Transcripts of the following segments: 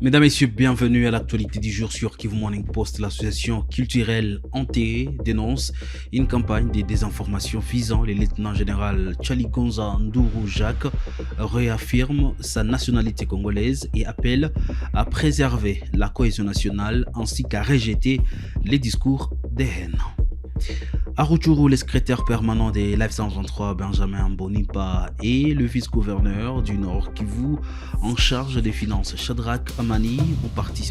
Mesdames, Messieurs, bienvenue à l'actualité du jour sur Kivu Morning Post. L'association culturelle Ante dénonce une campagne de désinformation visant le lieutenant-général Tchaligonza Ndourou Jacques, réaffirme sa nationalité congolaise et appelle à préserver la cohésion nationale ainsi qu'à rejeter les discours de haine. À Rutshuru, le secrétaire permanent des Live 123, Benjamin Mbonipa, et le vice-gouverneur du Nord Kivu en charge des finances, Shadrach Amani,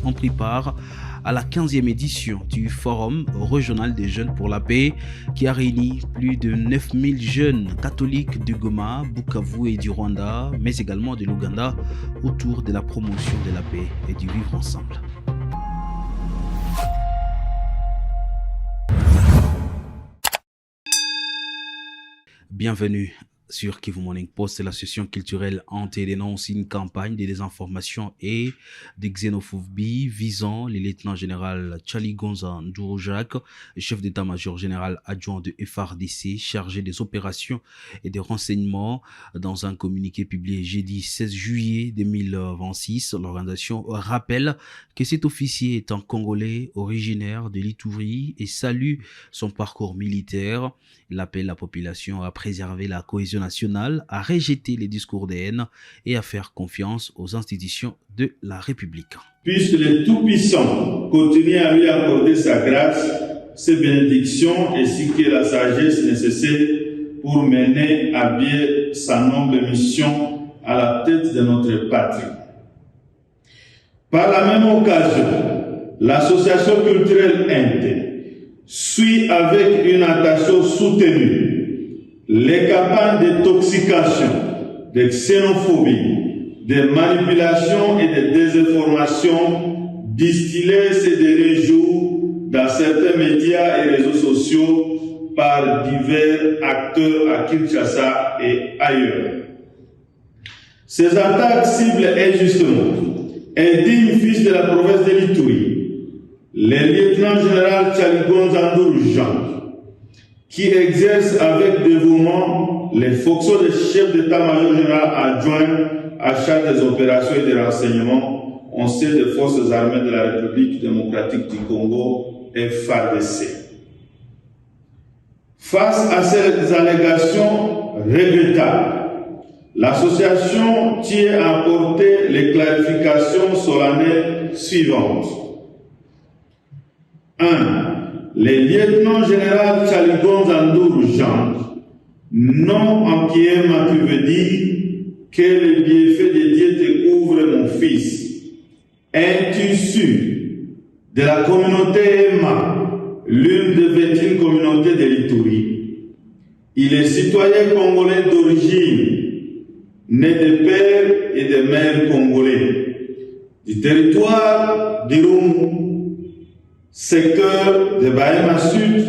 ont pris part à la 15e édition du Forum régional des jeunes pour la paix qui a réuni plus de 9000 jeunes catholiques du Goma, Bukavu et du Rwanda, mais également de l'Ouganda, autour de la promotion de la paix et du vivre ensemble. Bienvenue sur Kivu Morning Post. L'association culturelle Ante dénonce une campagne de désinformation et de xénophobie visant le lieutenant-général Tchaligonza Ndourou Jacques, chef d'état-major général adjoint de FARDC, chargé des opérations et des renseignements. Dans un communiqué publié jeudi 16 juillet 2026, l'organisation rappelle que cet officier est un Congolais originaire de l'Ituri et salue son parcours militaire. Il appelle la population à préserver la cohésion nationale, à rejeter les discours de haine et à faire confiance aux institutions de la République. Puisque le Tout-Puissant continue à lui accorder sa grâce, ses bénédictions ainsi que la sagesse nécessaire pour mener à bien sa noble mission à la tête de notre patrie. Par la même occasion, l'association culturelle Inde suit avec une attention soutenue les campagnes d'intoxication, de xénophobie, de manipulation et de désinformation distillées ces derniers jours dans certains médias et réseaux sociaux par divers acteurs à Kinshasa et ailleurs. Ces attaques ciblent injustement un digne fils de la province de l'Ituri, le lieutenant-général Tchaligonza Ndourou Jacques, qui exerce avec dévouement les fonctions de chef d'état-major général adjoint à charge des opérations et des renseignements au sein des forces armées de la République démocratique du Congo, FARDC. Face à ces allégations regrettables, l'association tient à apporter les clarifications solennelles suivantes. 1. Le lieutenant-général Tchaligonza Ndourou Jacques, non entièrement qui veut dire que le bienfait de Dieu te couvre mon fils, est issu de la communauté Emma, l'une des 21 communautés de l'Ituri. Il est citoyen congolais d'origine, né de père et de mère congolais, du territoire d'Irumu, secteur de Bahema Sud,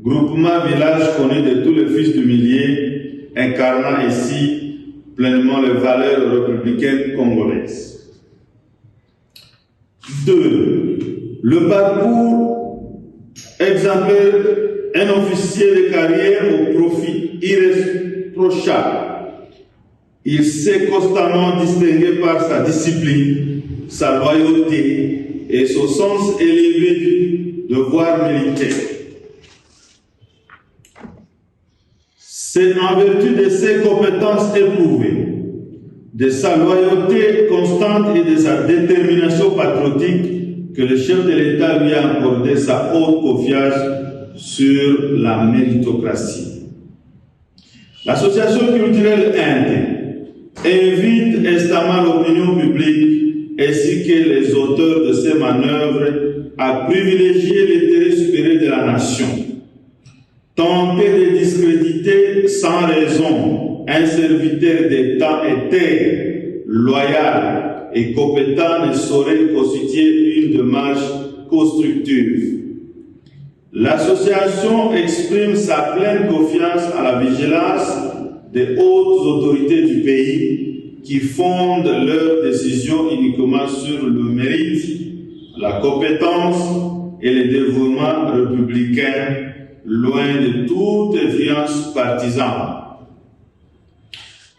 groupement village connu de tous les fils du millier, incarnant ici pleinement les valeurs républicaines congolaises. 2. Le parcours exemplaire, un officier de carrière au profit irréprochable. Il s'est constamment distingué par sa discipline, sa loyauté et son sens élevé du devoir militaire. C'est en vertu de ses compétences éprouvées, de sa loyauté constante et de sa détermination patriotique que le chef de l'État lui a accordé sa haute confiance sur la méritocratie. L'association culturelle Inde invite instamment l'opinion publique ainsi que les auteurs de ces manœuvres à privilégier l'intérêt supérieur de la nation. Tenter de discréditer sans raison un serviteur d'État intègre, loyal et compétent ne saurait constituer une démarche constructive. L'association exprime sa pleine confiance à la vigilance des hautes autorités du pays qui fondent leurs décisions uniquement sur le mérite, la compétence et le dévouement républicain, loin de toute influence partisane.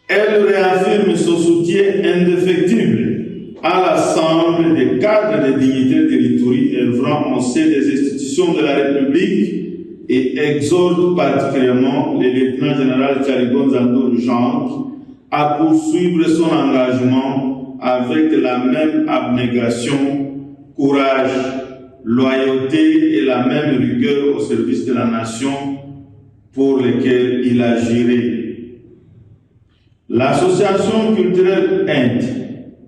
Elle réaffirme son soutien indéfectible à l'Assemblée des cadres des dignitaires territoriaux œuvrant au sein des institutions de la République et exhorte particulièrement le lieutenant général Tchaligonza Ndourou Jank à poursuivre son engagement avec la même abnégation, courage, loyauté et la même rigueur au service de la nation pour lesquels il a géré. L'association culturelle Inde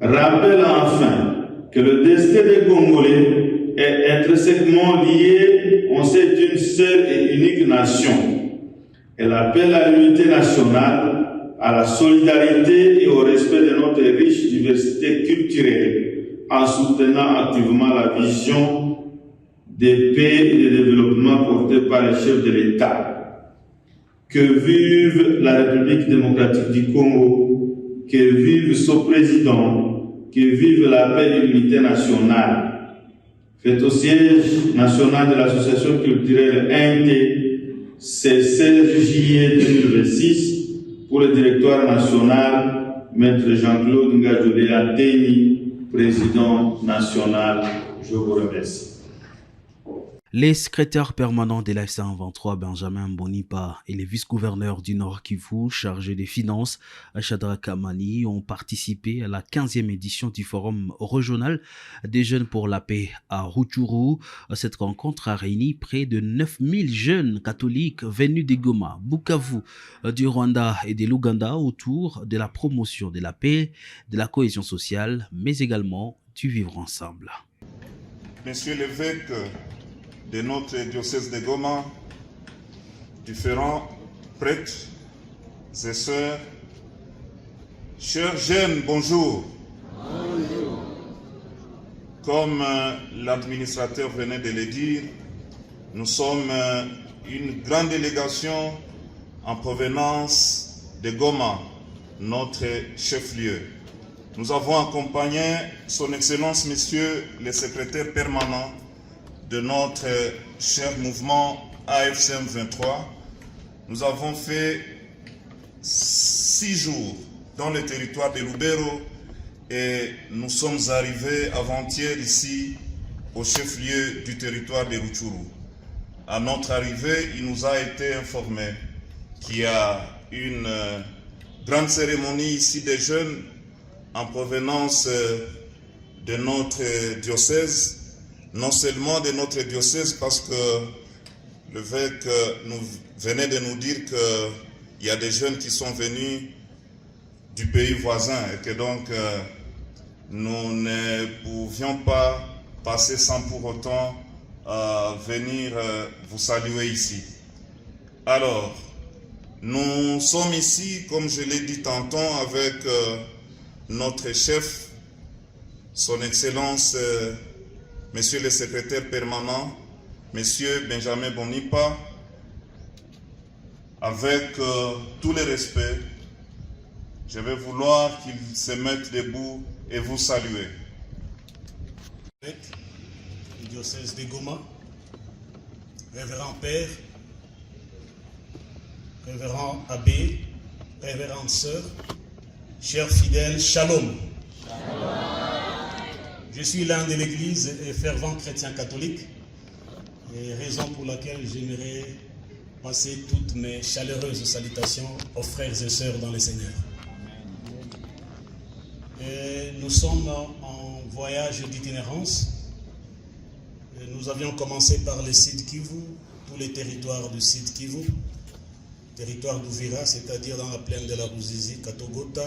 rappelle enfin que le destin des Congolais est intrinsèquement lié au sein d'une seule et unique nation. Elle appelle à l'unité nationale, à la solidarité et au respect de notre riche diversité culturelle, en soutenant activement la vision de paix et de développement portée par les chefs de l'État. Que vive la République démocratique du Congo, que vive son président, que vive la paix et l'unité nationale. Faites au siège national de l'association culturelle NT, c'est 16 juillet 2026, pour le directoire national, Maître Jean-Claude Ngadjoulé Ateni, président national. Je vous remercie. Les secrétaires permanents de la 123, Benjamin Bonipa, et les vice-gouverneurs du Nord Kivu, chargés des finances, Chadra Kamani, ont participé à la 15e édition du Forum régional des jeunes pour la paix à Rutshuru. Cette rencontre a réuni près de 9000 jeunes catholiques venus de Goma, Bukavu, du Rwanda et de l'Ouganda autour de la promotion de la paix, de la cohésion sociale, mais également du vivre ensemble. Monsieur l'évêque de notre diocèse de Goma, différents prêtres et sœurs, chers jeunes, bonjour. Bonjour. Comme l'administrateur venait de le dire, nous sommes une grande délégation en provenance de Goma, notre chef-lieu. Nous avons accompagné son Excellence, Monsieur le secrétaire permanent de notre cher mouvement AFCM 23. Nous avons fait 6 jours dans le territoire de Lubero et nous sommes arrivés avant-hier ici au chef-lieu du territoire de Rutshuru. À notre arrivée, il nous a été informé qu'il y a une grande cérémonie ici des jeunes en provenance de notre diocèse. Non seulement de notre diocèse, parce que l'évêque venait de nous dire qu'il y a des jeunes qui sont venus du pays voisin et que donc nous ne pouvions pas passer sans pour autant venir vous saluer ici. Alors, nous sommes ici, comme je l'ai dit tantôt, avec notre chef, son Excellence Monsieur le secrétaire permanent, Monsieur Benjamin Bonipa, avec tout le respect, je vais vouloir qu'il se mette debout et vous saluer. Le diocèse de Goma, révérend Père, révérend Abbé, révérende Sœur, chers fidèles, Shalom. Je suis l'un de l'Église et fervent chrétien catholique, et raison pour laquelle j'aimerais passer toutes mes chaleureuses salutations aux frères et sœurs dans le Seigneur. Et nous sommes en voyage d'itinérance. Nous avions commencé par le Sud Kivu, tous les territoires du Sud Kivu, territoire d'Uvira, c'est-à-dire dans la plaine de la Ruzizi, Katogota,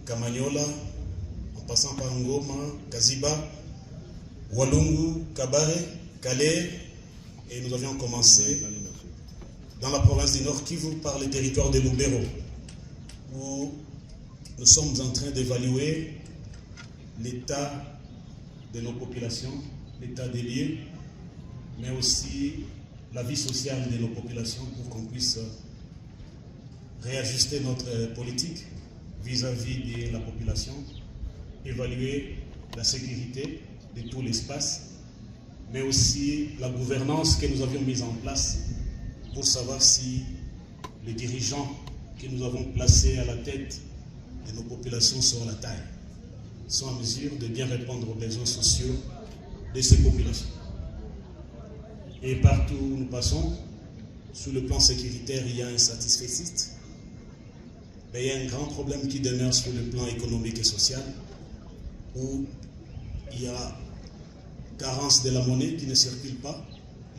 Kamanyola, en passant par Ngoma, Kaziba, Walungu, Kabare, Calais, et nous avions commencé dans la province du Nord Kivu par le territoire de Lubero, où nous sommes en train d'évaluer l'état de nos populations, l'état des lieux, mais aussi la vie sociale de nos populations pour qu'on puisse réajuster notre politique vis-à-vis de la population, évaluer la sécurité de tout l'espace, mais aussi la gouvernance que nous avions mise en place pour savoir si les dirigeants que nous avons placés à la tête de nos populations sont à la taille. sont en mesure de bien répondre aux besoins sociaux de ces populations. Et partout où nous passons, sur le plan sécuritaire, il y a un satisfecit, mais il y a un grand problème qui demeure sur le plan économique et social, où il y a carence de la monnaie qui ne circule pas,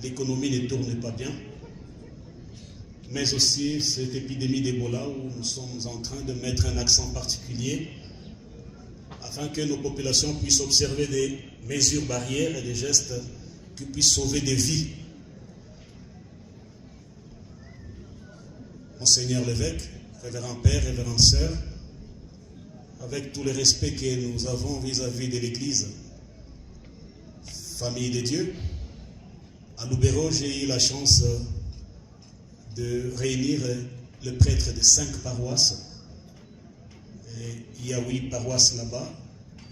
l'économie ne tourne pas bien, mais aussi cette épidémie d'Ebola où nous sommes en train de mettre un accent particulier afin que nos populations puissent observer des mesures barrières et des gestes qui puissent sauver des vies. Monseigneur l'évêque, révérend père, révérend sœur, avec tout le respect que nous avons vis-à-vis de l'Église, famille de Dieu, à Lubero, j'ai eu la chance de réunir le prêtre de 5 paroisses. Et il y a 8 paroisses là-bas.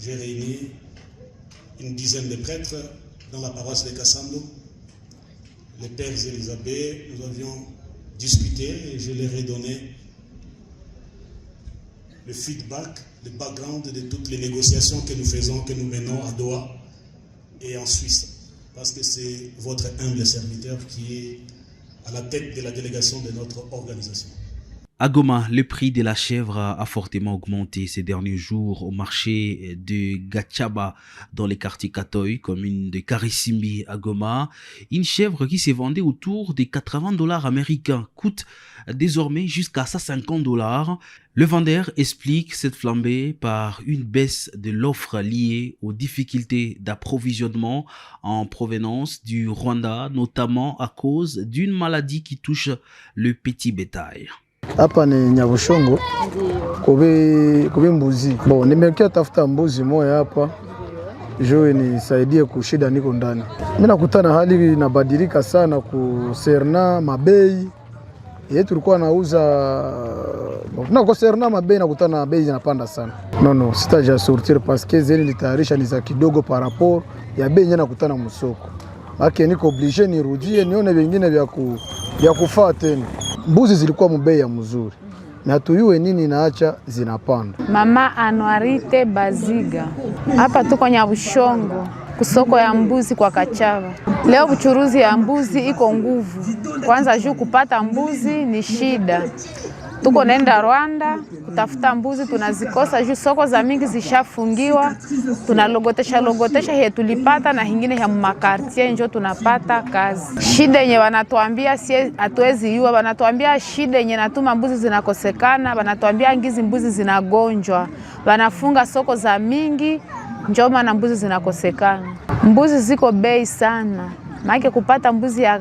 J'ai réuni une dizaine de prêtres dans la paroisse de Kassando. Les pères Elisabeth, nous avions discuté et je leur ai donné le feedback, le background de toutes les négociations que nous faisons, que nous menons à Doha et en Suisse. Parce que c'est votre humble serviteur qui est à la tête de la délégation de notre organisation. À Goma, le prix de la chèvre a fortement augmenté ces derniers jours au marché de Gachaba dans les quartiers Katoy, commune de Karisimbi à Goma. Une chèvre qui s'est vendue autour des $80 américains coûte désormais jusqu'à $150. Le vendeur explique cette flambée par une baisse de l'offre liée aux difficultés d'approvisionnement en provenance du Rwanda, notamment à cause d'une maladie qui touche le petit bétail. Hapa ni Nyabushongo kube mbuzi. Bon, nimekia tafuta mbuzi moja hapa. Joe nisaidie kushida niko ndani. Mimi nakutana hali inabadilika sana kuserna mabei. Yetu tulikuwa nauza na kuserna mabei nakutana bei zinapanda sana. No, sitaja sortir parce que zeni litayarisha ni za kidogo par rapport ya bei nyana kutana msoko. Maki niko obligé nirudie nione vingine vya kufaa tena. Mbuzi zilikuwa mbei ya mzuri. Na tuyue nini naacha zinapanda. Mama Anuarite Baziga. Hapa tuko Nyabushongo, kusoko ya mbuzi kwa Kachava. Leo kuchuruzi ya mbuzi iko nguvu. Kwanza juu kupata mbuzi ni shida. Tuko nenda Rwanda kutafuta mbuzi tunazikosa juu soko za mingi zishafungiwa. Tunalogotesha he tulipata na hingine ya makartie njo tunapata kazi. Shida yenye wanatuambia si hatuwezi yua, wanatuambia shida yenye natuma mbuzi zinakosekana, wanatuambia ngizi mbuzi zinagonjwa. Wanafunga soko za mingi njo maana mbuzi zinakosekana. Mbuzi ziko bei sana. Maana kupata mbuzi ya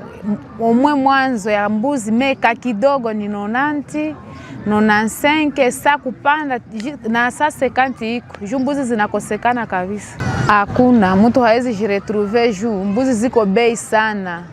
umwe mwanzo ya mbuzi meka kidogo ni 95 saa kupanda na saa 50 iko. Juu mbuzi zinakosekana kabisa. Hakuna mtu hawezi jiretrouver juu mbuzi ziko bei sana.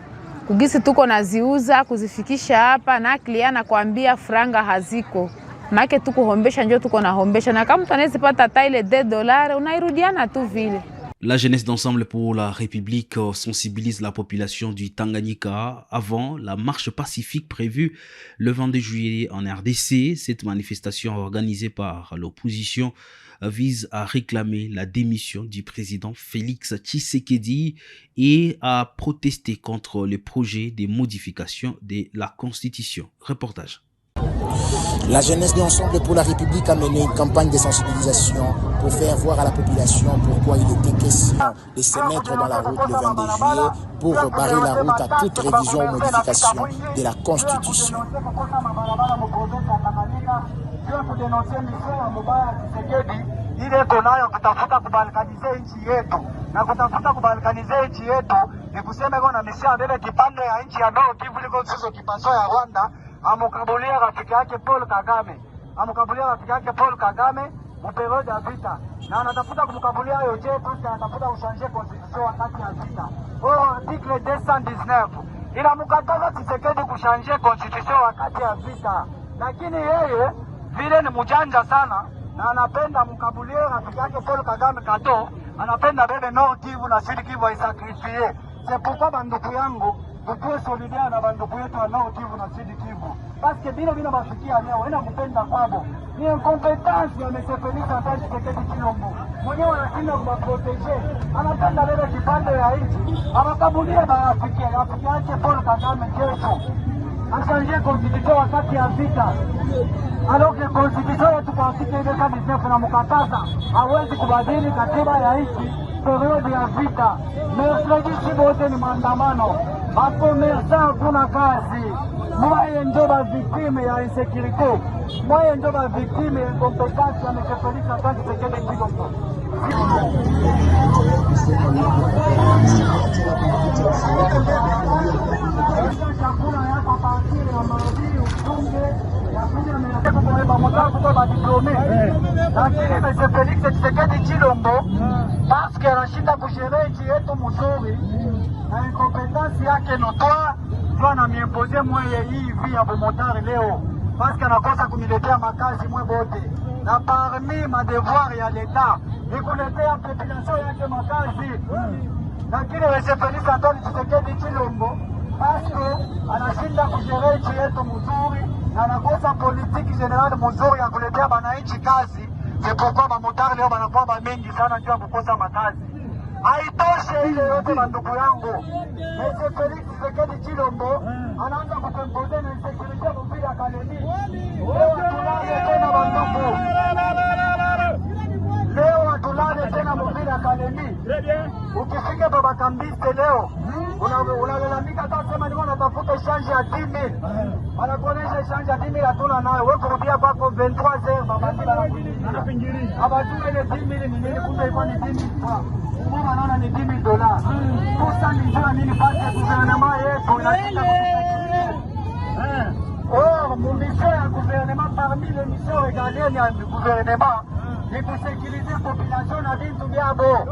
Kugisi tuko naziuza kuzifikisha hapa na client anakuambia franga haziko. Maana tuko hombesha ndio tuko na hombesha na kama mtu anaweza pata taile $2 unairudiana tu vile. La jeunesse d'Ensemble pour la République sensibilise la population du Tanganyika avant la marche pacifique prévue le 22 juillet en RDC. Cette manifestation organisée par l'opposition vise à réclamer la démission du président Félix Tshisekedi et à protester contre le projet de modification de la Constitution. Reportage. La jeunesse d'Ensemble pour la République a mené une campagne de sensibilisation pour faire voir à la population pourquoi il était question de se mettre dans la route le 22 juillet pour barrer la route à toute révision ou modification de la Constitution. Ile tunayo kutafuta kubalkanize nchi yetu na kutafuta kubalkanize nchi yetu ni kusema kuna misia mbele kipande ya nchi ya Nord Kivu liko sio kipaso ya Rwanda amukabulia rafiki yake Paul Kagame muperiode ya vita na anatafuta kumkabulia yote parce anatafuta kuchanger constitution wakati ya vita. Article 219 ila mkataza Tshisekedi kuchanger constitution wakati ya vita, lakini yeye vile ni mjanja sana na anapenda mkabulie rafiki yake Paul Kagame kato, anapenda bebe Nord Kivu na Sud Kivu aisakrifie. C'est pourquoi banduku yangu tukue solidaire na banduku yetu wa Nord Kivu na Sud Kivu. kwabo, paske bile bile mafikia leo ina kupenda kwabo ni incompetence ya M. Felix Antoine Tshisekedi Tshilombo. Mwenyewe anashinda kuwaprotege, anapenda lele kipande ya nchi, anakabulia marafiki yake Paul Kagame kesho achange constitution wakati ya vita. Alors que constitution yetu kwa article 19 na mkataza hawezi kubadili katiba ya nchi periode ya vita. Mercredi si wote ni maandamano, makomersa hakuna kazi. Mwaye ndio ba victime ya insécurité, mwaye ndio ba victime ya incompétence ya M. Felix Antoine Tshisekedi Tshilombo. Chakula yako pankile ya maadili ufunge ya kuja menataka kubeba motako kutoka diplome. Lakini M. Felix Tshisekedi Tshilombo paske anashinda kushereji yetu mzuri na incompétence yake notoire ndio anamiempoze mweye hii vi ya bomotari leo paske anakosa kuniletea makazi mwe bote. Na parmi ma devoir ya l'État ni kuletea population yake makazi. Lakini M. Felix Antoine Tshisekedi Tshilombo paske anashinda kushereji yetu mzuri na anakosa politiki general mzuri ya kuletea bananchi kazi. Sepokuwa bamotari leo banakuwa mengi sana juu ya kukosa makazi. Haitoshe ile yote bandugu yangu. M. Felix Tshisekedi Tshilombo anaanza kutempoze na insekurite mupira ya Kalemi. Leo atulale tena bandugu. Leo atulale tena mupira ya Kalemi. Ukifika baba Kambiste leo unalalamika hata sema niko natafuta exchange ya 10,000. Anakuonesha exchange ya 10,000 hatuna nayo. Wewe kurudia kwako 23h baba ndila abajue ile 10,000 ni nini, kumbe ilikuwa ni 10,000. Mbona naona ni $10,000. Sasa nijua nini basi gouvernement yetu inataka mon mission ya gouvernement parmi les missions régaliennes ya gouvernement ni kusekirize population na vitu vyabo.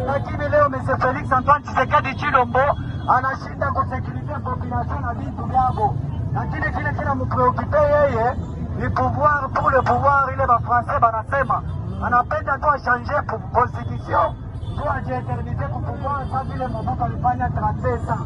Lakini leo M. Felix Antoine Tshisekedi Tshilombo anashinda kusekirize population na vitu vyabo. Lakini kile kina mpreokipe yeye ni pouvoir pour le pouvoir. Ile ba français banasema anapenda tu changer constitution pour ajieternize ku pouvoir sa vile Mobutu alifanya 32 ans.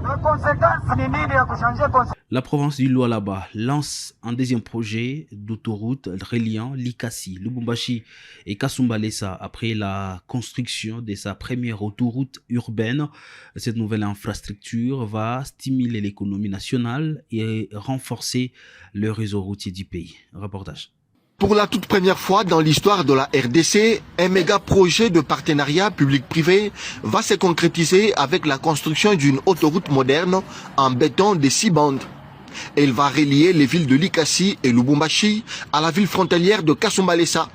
La conséquence ni nini ya kuchanger constitution? La province du Lualaba lance un deuxième projet d'autoroute reliant Likasi, Lubumbashi et Kasumbalesa après la construction de sa première autoroute urbaine. Cette nouvelle infrastructure va stimuler l'économie nationale et renforcer le réseau routier du pays. Reportage. Pour la toute première fois dans l'histoire de la RDC, un méga projet de partenariat public-privé va se concrétiser avec la construction d'une autoroute moderne en béton de 6 bandes. Elle va relier les villes de Likasi et Lubumbashi à la ville frontalière de Kasumbalesa.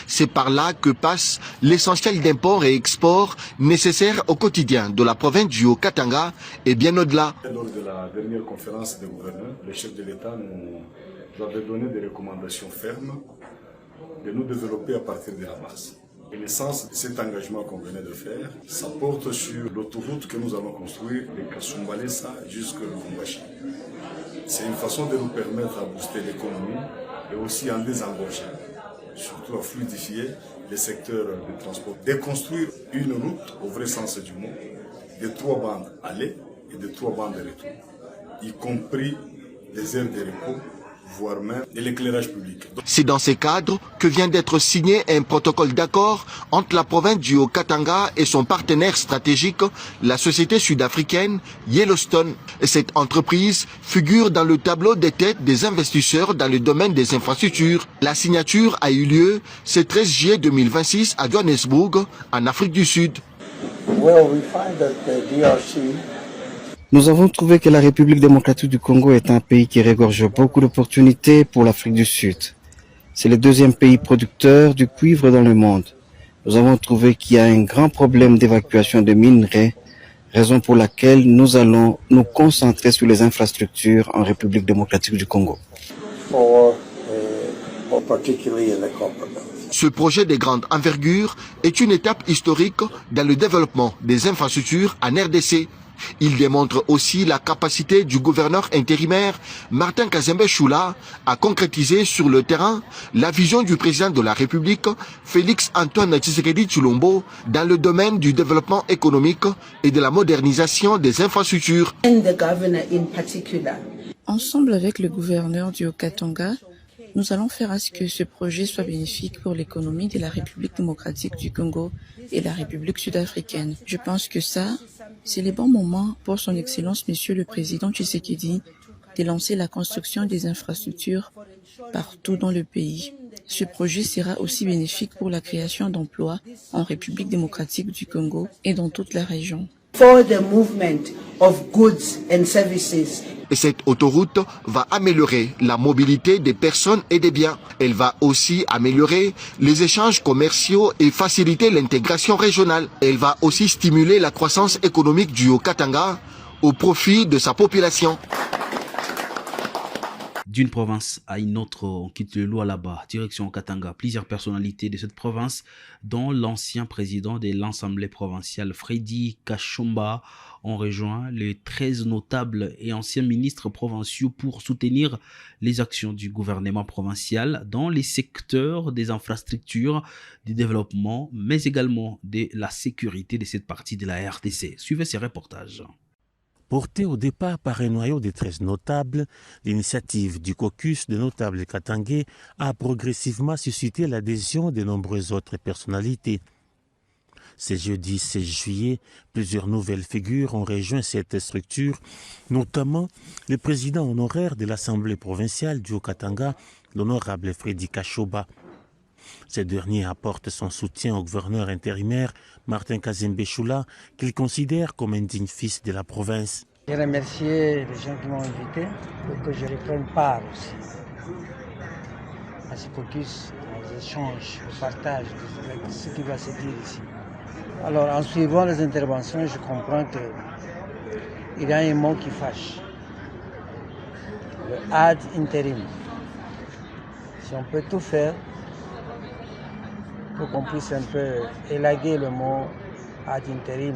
C'est par là que passe l'essentiel d'imports et exports nécessaires au quotidien de la province du Haut-Katanga et bien au-delà. Lors de la dernière conférence des gouverneurs, le chef de l'État nous avait donné des recommandations fermes de nous développer à partir de la base. Et l'essence de cet engagement qu'on venait de faire, ça porte sur l'autoroute que nous allons construire de Kasumbalesa jusqu'à Lubumbashi. C'est une façon de nous permettre à booster l'économie et aussi en désengorger, surtout à fluidifier les secteurs de transport. De construire une route, au vrai sens du mot, de 3 bandes aller et de 3 bandes de retour, y compris les aires de repos, voire même de l'éclairage public. C'est dans ce cadre que vient d'être signé un protocole d'accord entre la province du Haut-Katanga et son partenaire stratégique, la société sud-africaine Yellowstone. Cette entreprise figure dans le tableau des têtes des investisseurs dans le domaine des infrastructures. La signature a eu lieu ce 13 juillet 2026 à Johannesburg, en Afrique du Sud. Nous avons trouvé que la République démocratique du Congo est un pays qui regorge beaucoup d'opportunités pour l'Afrique du Sud. C'est le 2e pays producteur du cuivre dans le monde. Nous avons trouvé qu'il y a un grand problème d'évacuation de minerais, raison pour laquelle nous allons nous concentrer sur les infrastructures en République démocratique du Congo. Ce projet de grande envergure est une étape historique dans le développement des infrastructures en RDC. Il démontre aussi la capacité du gouverneur intérimaire Martin Kazembe Choula à concrétiser sur le terrain la vision du président de la République Félix Antoine Tshisekedi Tshilombo dans le domaine du développement économique et de la modernisation des infrastructures. Ensemble avec le gouverneur du Haut-Katanga, nous allons faire à ce que ce projet soit bénéfique pour l'économie de la République démocratique du Congo et la République sud-africaine. Je pense que ça, c'est le bon moment pour son Excellence Monsieur le Président Tshisekedi de lancer la construction des infrastructures partout dans le pays. Ce projet sera aussi bénéfique pour la création d'emplois en République démocratique du Congo et dans toute la région. For the movement of goods and services. Et cette autoroute va améliorer la mobilité des personnes et des biens. Elle va aussi améliorer les échanges commerciaux et faciliter l'intégration régionale. Elle va aussi stimuler la croissance économique du Haut-Katanga au profit de sa population. D'une province à une autre, on quitte le Lualaba, direction Katanga. Plusieurs personnalités de cette province, dont l'ancien président de l'Assemblée provinciale Freddy Kachomba, ont rejoint les 13 notables et anciens ministres provinciaux pour soutenir les actions du gouvernement provincial dans les secteurs des infrastructures, du développement, mais également de la sécurité de cette partie de la RDC. Suivez ces reportages. Portée au départ par un noyau de 13 notables, l'initiative du caucus de notables katangais a progressivement suscité l'adhésion de nombreuses autres personnalités. Ce jeudi 16 juillet, plusieurs nouvelles figures ont rejoint cette structure, notamment le président honoraire de l'Assemblée provinciale du Haut-Katanga, l'honorable Freddy Kachomba. Ce dernier apporte son soutien au gouverneur intérimaire Martin Kazembe Choula, qu'il considère comme un digne fils de la province. J'ai remercié les gens qui m'ont invité pour que je reprenne part aussi à ce caucus, aux échanges, au partage de ce qui va se dire ici. Alors en suivant les interventions, je comprends qu'il y a un mot qui fâche, le ad interim. Si on peut tout faire pour qu'on puisse un peu élaguer le mot ad interim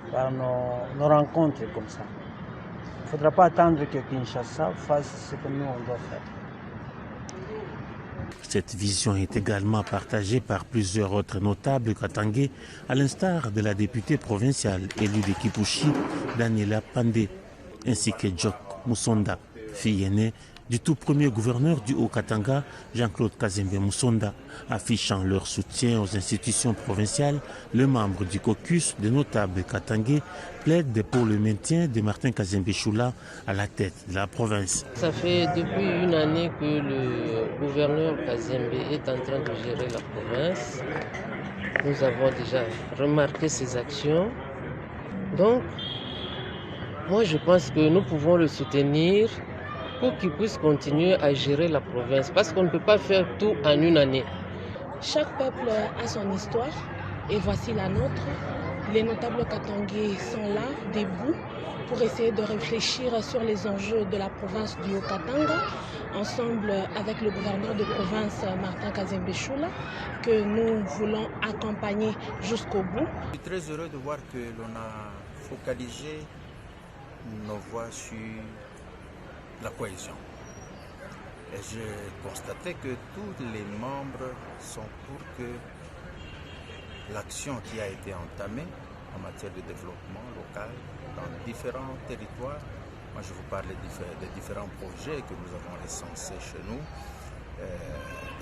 par nos rencontres comme ça. Il ne faudra pas attendre que Kinshasa fasse ce que nous on doit faire. Cette vision est également partagée par plusieurs autres notables katangais, à l'instar de la députée provinciale élue de Kipushi, Daniela Pandé, ainsi que Djok Musonda, fille aînée du tout premier gouverneur du Haut-Katanga, Jean-Claude Kazembe Musonda. Affichant leur soutien aux institutions provinciales, le membre du caucus des notables katangais plaide pour le maintien de Martin Kazembe Choula à la tête de la province. Ça fait depuis une année que le gouverneur Kazembe est en train de gérer la province. Nous avons déjà remarqué ses actions. Donc, moi je pense que nous pouvons le soutenir pour qu'il puisse continuer à gérer la province, parce qu'on ne peut pas faire tout en une année. Chaque peuple a son histoire, et voici la nôtre. Les notables katangais sont là, debout, pour essayer de réfléchir sur les enjeux de la province du Haut-Katanga, ensemble avec le gouverneur de province, Martin Kazembe Choula, que nous voulons accompagner jusqu'au bout. Je suis très heureux de voir que l'on a focalisé nos voix sur la cohésion. Et j'ai constaté que tous les membres sont pour que l'action qui a été entamée en matière de développement local dans différents territoires, moi je vous parle des différents projets que nous avons recensés chez nous,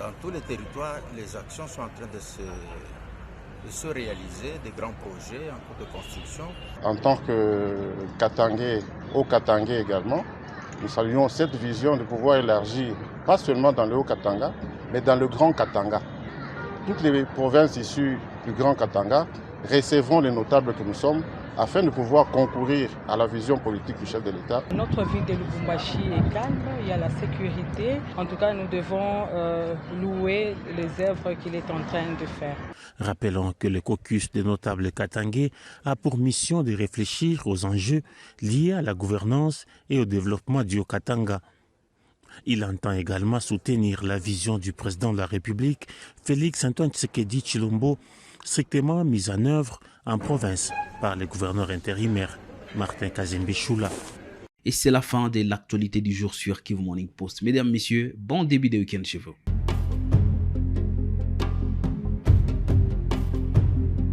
dans tous les territoires, les actions sont en train de se réaliser, des grands projets en cours de construction. En tant que Katangais, Haut-Katangais également, nous saluons cette vision de pouvoir élargir, pas seulement dans le Haut-Katanga, mais dans le Grand Katanga. Toutes les provinces issues du Grand Katanga recevront les notables que nous sommes afin de pouvoir concourir à la vision politique du chef de l'État. Notre ville de Lubumbashi est calme, il y a la sécurité. En tout cas, nous devons louer les œuvres qu'il est en train de faire. Rappelons que le caucus des notables katangais a pour mission de réfléchir aux enjeux liés à la gouvernance et au développement du Haut-Katanga. Il entend également soutenir la vision du président de la République, Félix Antoine Tshisekedi Tshilombo, strictement mise en œuvre en province par le gouverneur intérimaire Martin Kazembe Choula. Et c'est la fin de l'actualité du jour sur Kivu Morning Post. Mesdames, Messieurs, bon début de week-end chez vous.